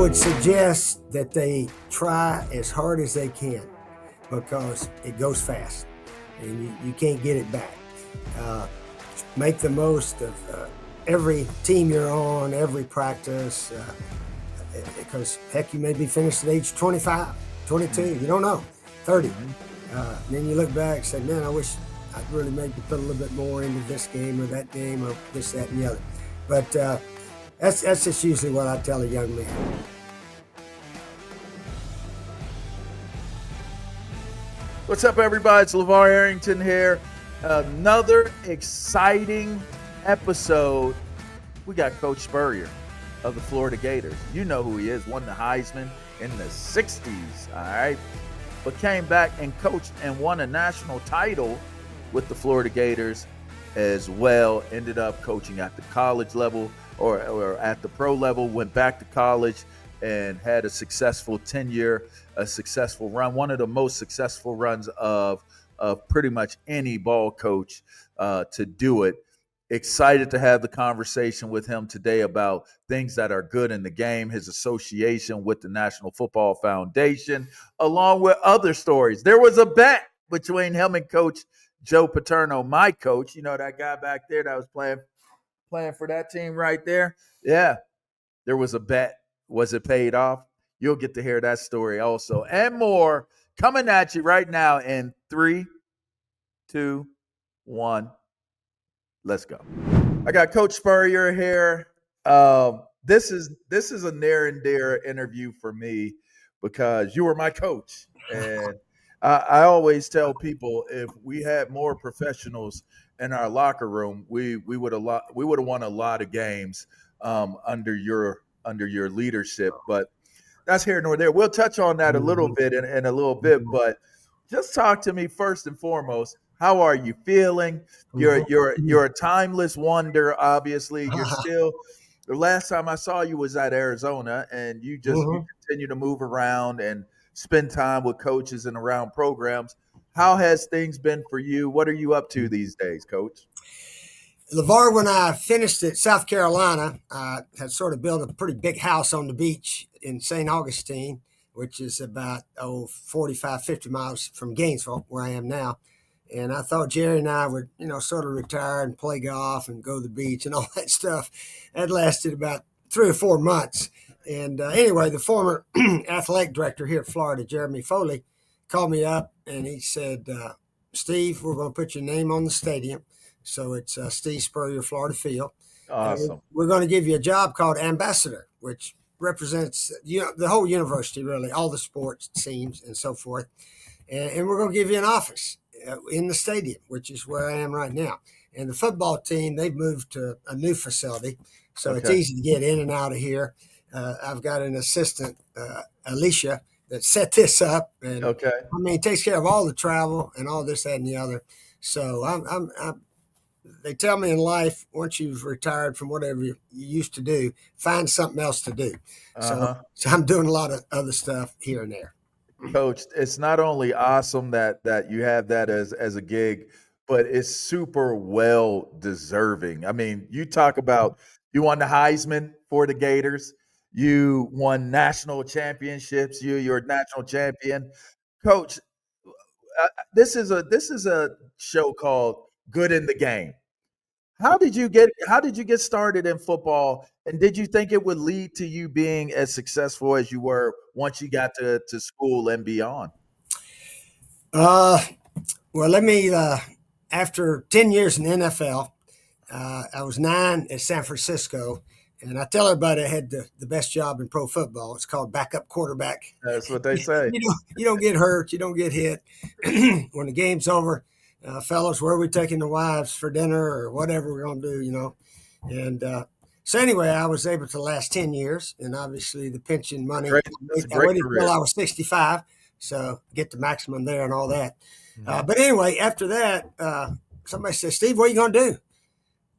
would suggest that they try as hard as they can because it goes fast and you can't get it back. Make the most of every team you're on, every practice, because heck, you may be finished at age 25, 22, you don't know, 30. Then you look back and say, man, I wish I'd really maybe put a little bit more into this game or that game or this, that, and the other. But that's just usually what I tell a young man. What's up, everybody? It's LaVar Arrington here. Another exciting episode. We got Coach Spurrier of the Florida Gators. You know who he is. Won the Heisman in the 60s, all right? But came back and coached and won a national title with the Florida Gators as well. Ended up coaching at the college level or at the pro level. Went back to college and had a successful tenure, a successful run. One of the most successful runs of pretty much any ball coach to do it. Excited to have the conversation with him today about things that are good in the game, his association with the National Football Foundation, along with other stories. There was a bet between him and Coach Joe Paterno, my coach. You know, that guy back there that was playing for that team right there? Yeah, there was a bet. Was it paid off? You'll get to hear that story also and more coming at you right now in 3, 2, 1. Let's go. I got Coach Spurrier here. This is a near and dear interview for me because you were my coach, and I always tell people if we had more professionals in our locker room, we would have won a lot of games under your leadership. But that's here nor there. We'll touch on that a little bit in a little bit, but just talk to me first and foremost. How are you feeling? You're a timeless wonder, obviously. You're still – the last time I saw you was at Arizona, and you continue to move around and spend time with coaches and around programs. How has things been for you? What are you up to these days, Coach? LaVar, when I finished at South Carolina, I had sort of built a pretty big house on the beach in St. Augustine, which is about 45, 50 miles from Gainesville, where I am now. And I thought Jerry and I would, sort of retire and play golf and go to the beach and all that stuff. That lasted about 3 or 4 months. And anyway, the former athletic director here at Florida, Jeremy Foley, called me up and he said, Steve, we're going to put your name on the stadium. So it's Steve Spurrier, Florida Field. Awesome. We're going to give you a job called ambassador, which represents the whole university, really, all the sports teams and so forth. And we're going to give you an office in the stadium, which is where I am right now. And the football team, they've moved to a new facility, so It's easy to get in and out of here. I've got an assistant, Alicia, that set this up, and takes care of all the travel and all this, that, and the other. So they tell me in life, once you've retired from whatever you used to do, find something else to do. So I'm doing a lot of other stuff here and there. Coach, it's not only awesome that you have that as a gig, but it's super well deserving. I mean, you talk about you won the Heisman for the Gators, you won national championships, you're a national champion. Coach, this is a show called Good in the Game. How did you get started in football, and did you think it would lead to you being as successful as you were once you got to school and beyond? Well, let me after 10 years in the NFL, I was 9 at San Francisco, and I tell everybody I had the best job in pro football. It's called backup quarterback. That's what they say. You don't get hurt, you don't get hit. When the game's over, fellas, where are we taking the wives for dinner or whatever we're going to do, And so anyway, I was able to last 10 years, and obviously the pension money, I waited until I was 65, so get the maximum there and all that. But anyway, after that, somebody said, Steve, what are you going to do?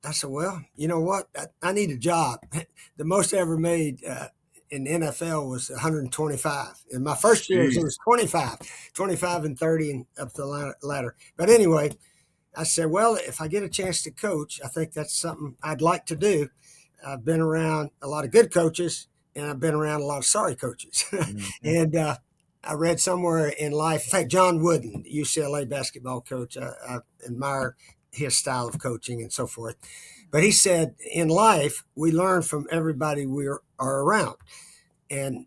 I said, well, you know what? I need a job. The most I ever made in the NFL was 125. In my first year, it was 25 and 30 and up the ladder. But anyway, I said, well, if I get a chance to coach, I think that's something I'd like to do. I've been around a lot of good coaches, and I've been around a lot of sorry coaches. Mm-hmm. And I read somewhere in life, in fact, John Wooden, UCLA basketball coach, I admire his style of coaching and so forth. But he said, in life, we learn from everybody we are around. And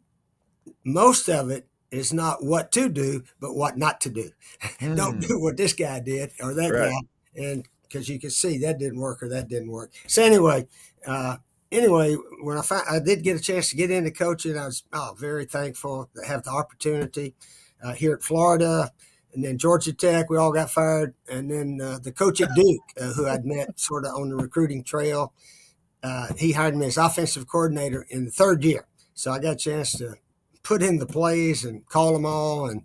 most of it is not what to do, but what not to do. Don't do what this guy did or that Right. guy. And because you can see that didn't work or that didn't work. So anyway, when I did get a chance to get into coaching, I was very thankful to have the opportunity here at Florida. And then Georgia Tech, we all got fired. And then the coach at Duke, who I'd met sort of on the recruiting trail, he hired me as offensive coordinator in the third year. So I got a chance to put in the plays and call them all. And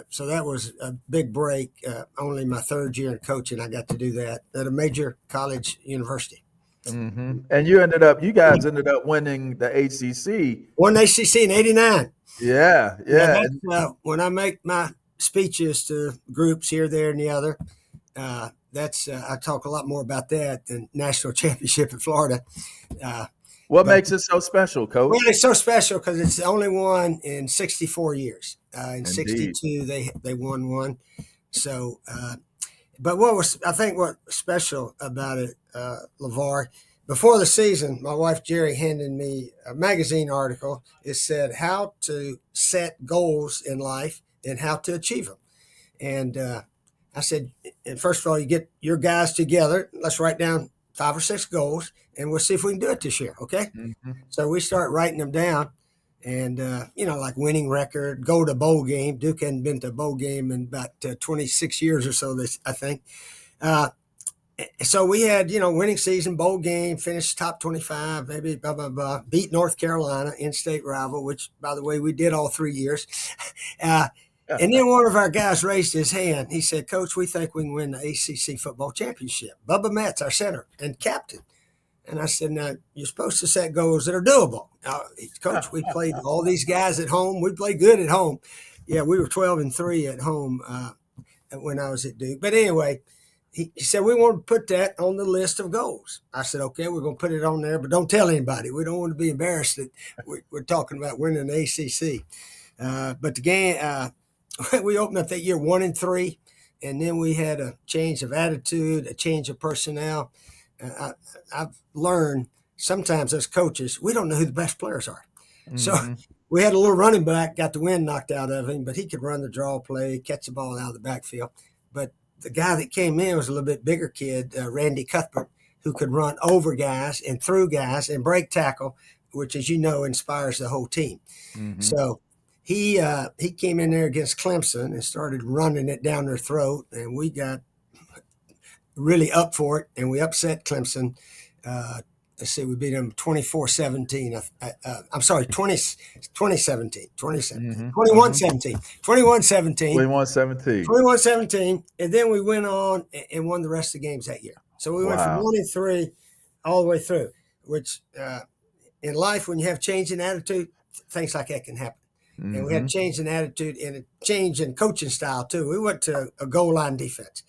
so that was a big break. Only my third year in coaching, I got to do that at a major college university. Mm-hmm. And you guys ended up winning the ACC. Won the ACC in '89. Yeah. That's, when I make my speeches to groups here, there, and the other, I talk a lot more about that than national championship in Florida. What makes it so special, Coach? Well, it's so special because it's the only one in 64 years. In Indeed. 62, they won one. So, but what special about it, LaVar, before the season, my wife Jerry handed me a magazine article. It said how to set goals in life and how to achieve them. And I said, and first of all, you get your guys together. Let's write down 5 or 6 goals, and we'll see if we can do it this year. Okay. Mm-hmm. So we start writing them down, and like winning record, go to bowl game. Duke hadn't been to a bowl game in about 26 years or so. I think. So we had winning season, bowl game, finished top 25, maybe blah blah blah. Beat North Carolina, in-state rival, which by the way we did all 3 years. And then one of our guys raised his hand. He said, "Coach, we think we can win the ACC football championship." Bubba Metz, our center and captain. And I said, "Now, you're supposed to set goals that are doable." Coach, we played all these guys at home. We played good at home. Yeah, we were 12-3 at home when I was at Duke. But anyway, he said, "We want to put that on the list of goals." I said, "Okay, we're going to put it on there, but don't tell anybody. We don't want to be embarrassed that we're talking about winning the ACC." But the game... we opened up that year 1-3, and then we had a change of attitude, a change of personnel. I've learned sometimes as coaches, we don't know who the best players are. Mm-hmm. So we had a little running back, got the wind knocked out of him, but he could run the draw play, catch the ball out of the backfield. But the guy that came in was a little bit bigger kid, Randy Cuthbert, who could run over guys and through guys and break tackle, which, as you know, inspires the whole team. Mm-hmm. So he came in there against Clemson and started running it down their throat, and we got really up for it, and we upset Clemson. Let's see, we beat them 24-17. I'm sorry, 2017, 21-17. 21-17, and then we went on and won the rest of the games that year. So we went from 1-3 all the way through, which in life, when you have change in attitude, things like that can happen. Mm-hmm. And we had a change in attitude and a change in coaching style, too. We went to a goal line defense.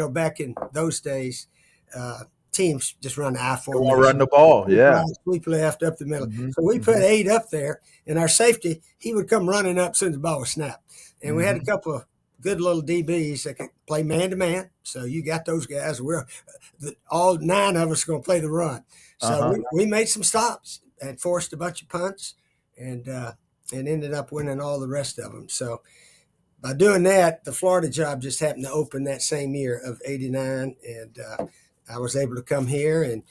Back in those days, teams just run the I formation. Run the ball, yeah. Sweep left, up the middle. Mm-hmm. So we put 8 up there, and our safety, he would come running up as soon as the ball was snapped. And we had a couple of good little DBs that could play man-to-man. So you got those guys. All 9 of us are going to play the run. So we made some stops and forced a bunch of punts and ended up winning all the rest of them. So by doing that, the Florida job just happened to open that same year of '89, and I was able to come here. And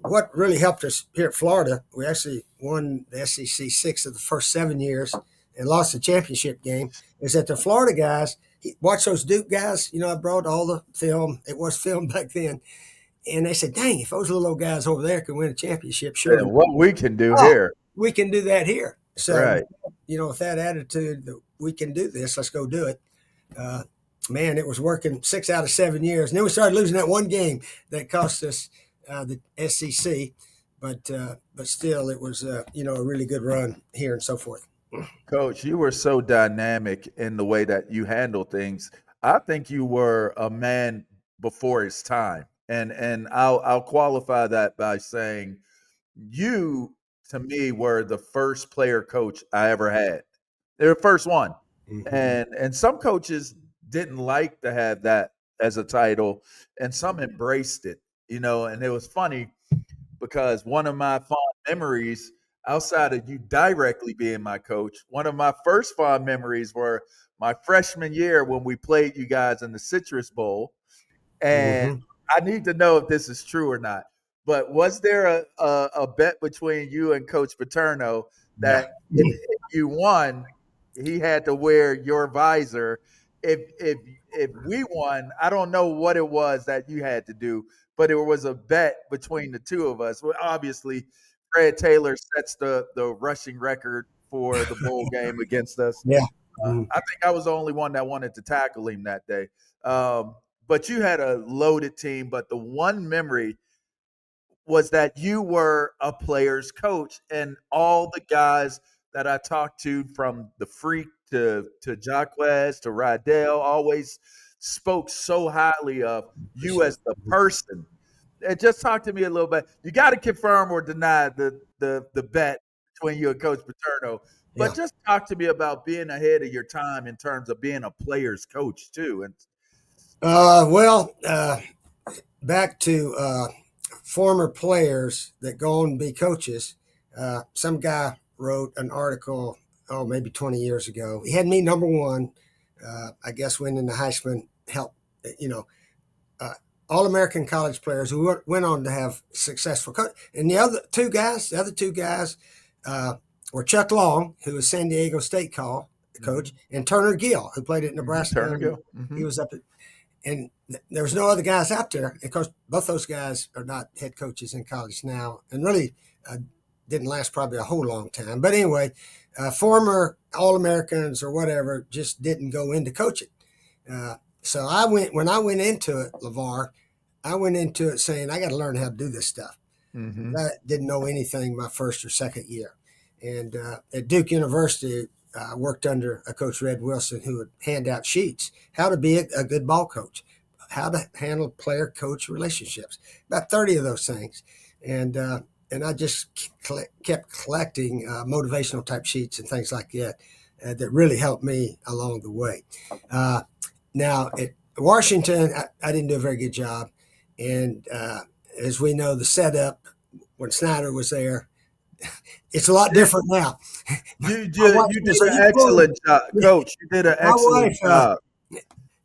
what really helped us here at Florida, we actually won the SEC 6 of the first 7 years and lost the championship game, is that the Florida guys, watch those Duke guys, I brought all the film. It was film back then. And they said, "Dang, if those little old guys over there can win a championship, sure. Yeah, what we can do here. We can do that here." So, with that attitude that we can do this, let's go do it. Man, it was working 6 out of 7 years. And then we started losing that one game that cost us the SEC. But still, it was, a really good run here and so forth. Coach, you were so dynamic in the way that you handle things. I think you were a man before his time. And I'll qualify that by saying you to me, were the first player coach I ever had. They're the first one. Mm-hmm. And some coaches didn't like to have that as a title, and some embraced it, and it was funny because one of my fond memories outside of you directly being my coach, one of my first fond memories were my freshman year when we played you guys in the Citrus Bowl. And I need to know if this is true or not. But was there a bet between you and Coach Paterno that if you won, he had to wear your visor? If we won, I don't know what it was that you had to do, but it was a bet between the two of us. Well, obviously, Fred Taylor sets the rushing record for the bowl game against us. Yeah. I think I was the only one that wanted to tackle him that day. But you had a loaded team. But the one memory was that you were a player's coach, and all the guys that I talked to, from the Freak to Jaquez to Rydell, always spoke so highly of you as the person. And just talk to me a little bit. You got to confirm or deny the bet between you and Coach Paterno. But just talk to me about being ahead of your time in terms of being a player's coach too. And back to former players that go on to be coaches. Some guy wrote an article, maybe 20 years ago. He had me number one. I guess winning the Heisman helped, All-American college players who went on to have successful coach. And the other two guys were Chuck Long, who was San Diego State coach, and Turner Gill, who played at Nebraska. Turner Gill. He was up at, and there was no other guys out there. Of course, both those guys are not head coaches in college now, and really didn't last probably a whole long time. But anyway, former All-Americans or whatever just didn't go into coaching. So when I went into it, LaVar, I went into it saying, I got to learn how to do this stuff. I didn't know anything my first or second year. And at Duke University, I worked under a coach, Red Wilson, who would hand out sheets, how to be a good ball coach, how to handle player-coach relationships, about 30 of those things. And I just kept collecting motivational type sheets and things like that that really helped me along the way. Now, at Washington, I didn't do a very good job. And as we know, the setup when Snyder was there, it's a lot different now. You did an excellent job, Coach. You did an excellent job.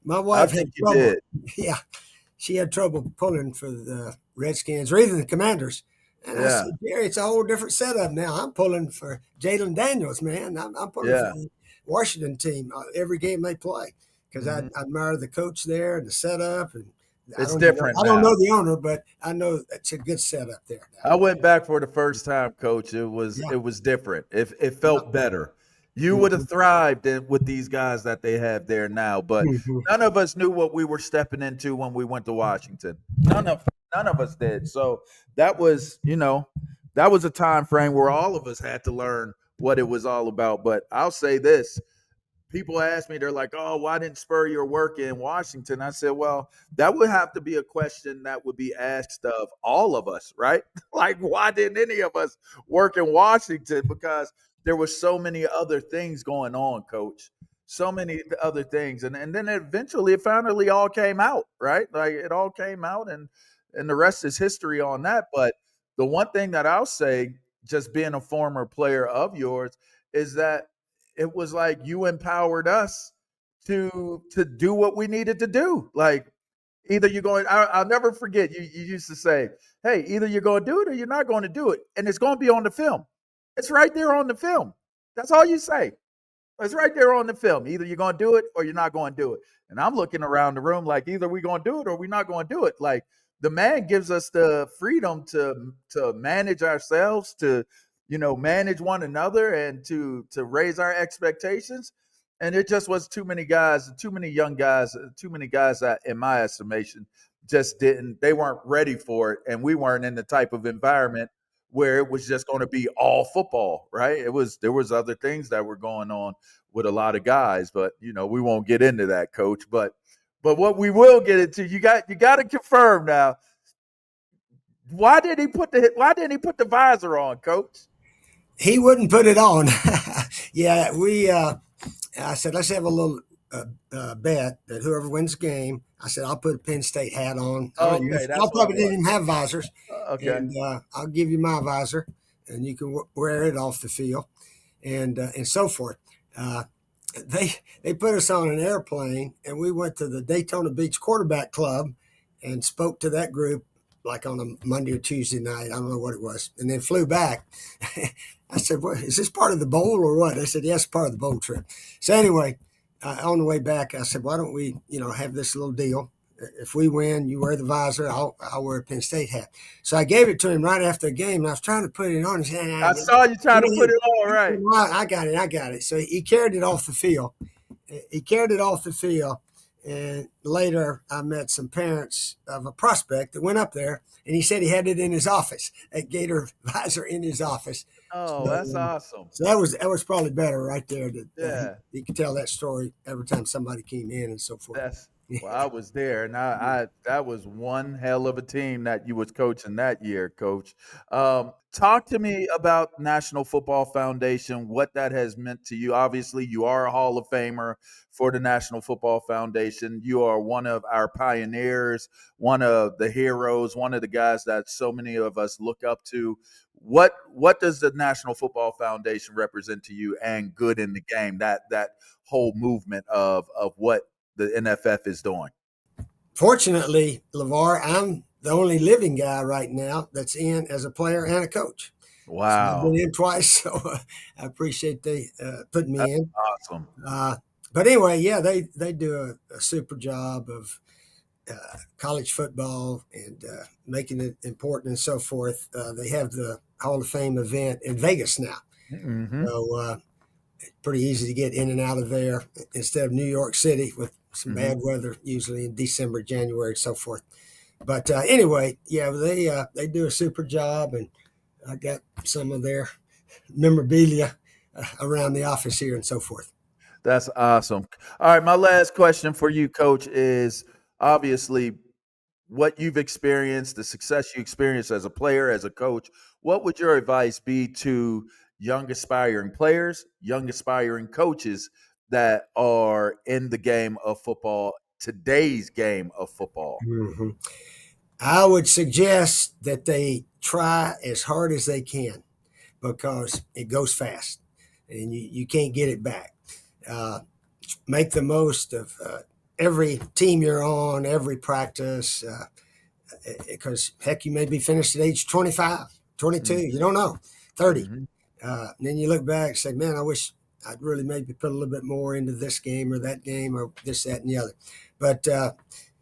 My wife had trouble. Yeah, she had trouble pulling for the Redskins or even the Commanders. And I said, Jerry, it's a whole different setup now. I'm pulling for Jalen Daniels, man. I'm pulling for the Washington team every game they play because I admire the coach there and the setup. And it's different. I don't know the owner, but I know it's a good setup there. I went back for the first time, Coach. It was different. It felt better. You would have thrived with these guys that they have there now, but none of us knew what we were stepping into when we went to Washington. None of us did. So that was a time frame where all of us had to learn what it was all about. But I'll say this. People ask me, they're like, oh, why didn't Spurrier work in Washington? I said, well, that would have to be a question that would be asked of all of us, right? Like, why didn't any of us work in Washington? Because there were so many other things going on, Coach. So many other things. And then eventually it finally all came out, right? Like it all came out and the rest is history on that. But the one thing that I'll say, just being a former player of yours, is that it was like you empowered us to do what we needed to do. Like either you're going, I'll never forget, you used to say, hey, either you're going to do it or you're not going to do it. And it's going to be on the film. It's right there on the film. That's all you say. It's right there on the film. Either you're going to do it or you're not going to do it. And I'm looking around the room like either we're going to do it or we're not going to do it. Like the man gives us the freedom to manage ourselves, to manage one another and to raise our expectations. And it just was too many young guys that, in my estimation, they weren't ready for it. And we weren't in the type of environment where it was just going to be all football, right? There was other things that were going on with a lot of guys, but we won't get into that, Coach. But what we will get into, you got to confirm now. Why didn't he put the visor on, Coach? He wouldn't put it on. Yeah, I said, let's have a little bet that whoever wins the game, I said, I'll put a Penn State hat on. I don't even, Okay, y'all that's what it probably didn't was. even have visors. Okay. And I'll give you my visor, and you can wear it off the field and so forth. Uh, they put us on an airplane, and we went to the Daytona Beach Quarterback Club and spoke to that group like on a Monday or Tuesday night. I don't know what it was, and then flew back. I said, "What is this part of the bowl or what?" They said, "Yes, part of the bowl trip." So anyway, on the way back, I said, "Why don't we, have this little deal? If we win, you wear the visor. I'll wear a Penn State hat." So I gave it to him right after the game, and I was trying to put it on. He said, I saw you trying to put it on right. I got it. I got it. So he carried it off the field. He carried it off the field. And later, I met some parents of a prospect that went up there, and he said he had it in his office, a Gator visor in his office. Oh, that's So, awesome. so that was probably better right there. That Yeah. he could tell that story every time somebody came in and so forth. That's well, I was there, and I that was one hell of a team that you was coaching that year, Coach. Talk to me about National Football Foundation, what that has meant to you. Obviously, you are a Hall of Famer for the National Football Foundation. You are one of our pioneers, one of the heroes, one of the guys that so many of us look up to. What does the National Football Foundation represent to you and good in the game? That whole movement of what the NFF is doing. Fortunately, LaVar, I'm the only living guy right now that's in as a player and a coach. So I've Wow, been in twice, so I appreciate they putting that's me in. awesome. But anyway, yeah, they do a super job of college football and making it important and so forth. They have the Hall of Fame event in Vegas now, Hmm. so pretty easy to get in and out of there instead of New York City with some Hmm. bad weather, usually in December, January, and so forth. But anyway, yeah, they do a super job, and I got some of their memorabilia around the office here and so forth. That's awesome. All right, my last question for you, Coach, is obviously what you've experienced, the success you experienced as a player, as a coach. What would your advice be to young aspiring players, young aspiring coaches that are in the game of football, today's game of football? Mm-hmm. I would suggest that they try as hard as they can because it goes fast and you can't get it back. Uh, make the most of every team you're on, every practice, because heck, you may be finished at age 25, 22, you don't know, 30. Mm-hmm. And then you look back and say, man, I wish I'd really maybe put a little bit more into this game or that game or this, that, and the other. But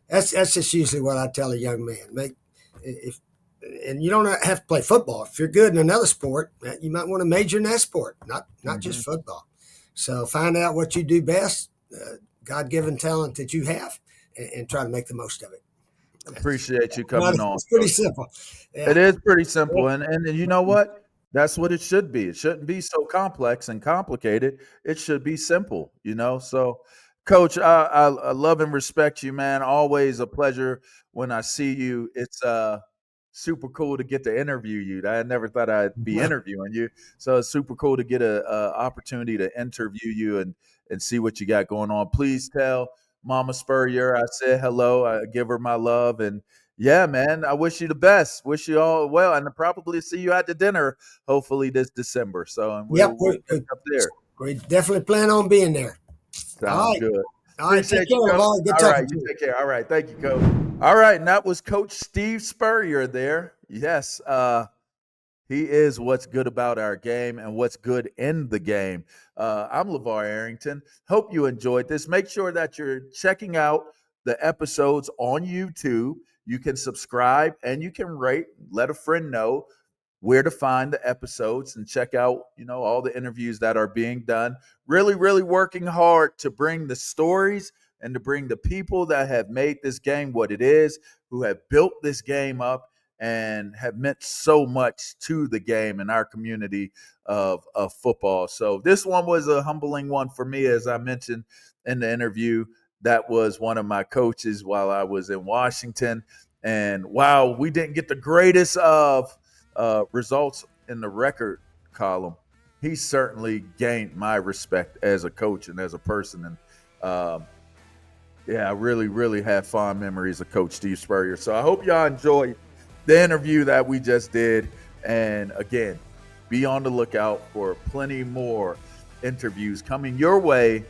that's just usually what I tell a young man. If and you don't have to play football. If you're good in another sport, you might want to major in that sport, not Mm-hmm. just football. So find out what you do best, God-given talent that you have, and try to make the most of it. That's, Appreciate you well, coming on, it's pretty Coach. simple. Yeah. It is pretty simple, and you know what? That's what it should be. It shouldn't be so complex and complicated. It should be simple, you know. So, Coach, I love and respect you, man. Always a pleasure when I see you. It's super cool to get to interview you. I never thought I'd be interviewing you, so it's super cool to get a opportunity to interview you and see what you got going on. Please tell Mama Spurrier I said hello. I give her my love and yeah, man. I wish you the best. Wish you all well, and I'll probably see you at the dinner, hopefully this December. So, and Yep, we'll catch up there. we definitely plan on being there. All Sounds right. good. All right. Take Appreciate care, you, Coach. LaVar. Good All right, talking to you you. take care. All right, thank you, Coach. All right, and that was Coach Steve Spurrier there. Yes, he is what's good about our game and what's good in the game. I'm LaVar Arrington. Hope you enjoyed this. Make sure that you're checking out the episodes on YouTube. You can subscribe and you can rate, let a friend know where to find the episodes and check out, all the interviews that are being done. Really, really working hard to bring the stories and to bring the people that have made this game what it is, who have built this game up and have meant so much to the game and our community of football. So this one was a humbling one for me, as I mentioned in the interview. That was one of my coaches while I was in Washington. And wow, we didn't get the greatest of results in the record column. he certainly gained my respect as a coach and as a person. And I really, really have fond memories of Coach Steve Spurrier. So I hope y'all enjoy the interview that we just did. And again, be on the lookout for plenty more interviews coming your way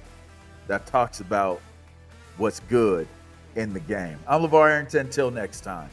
that talks about what's good in the game. I'm LaVar Arrington. Until next time.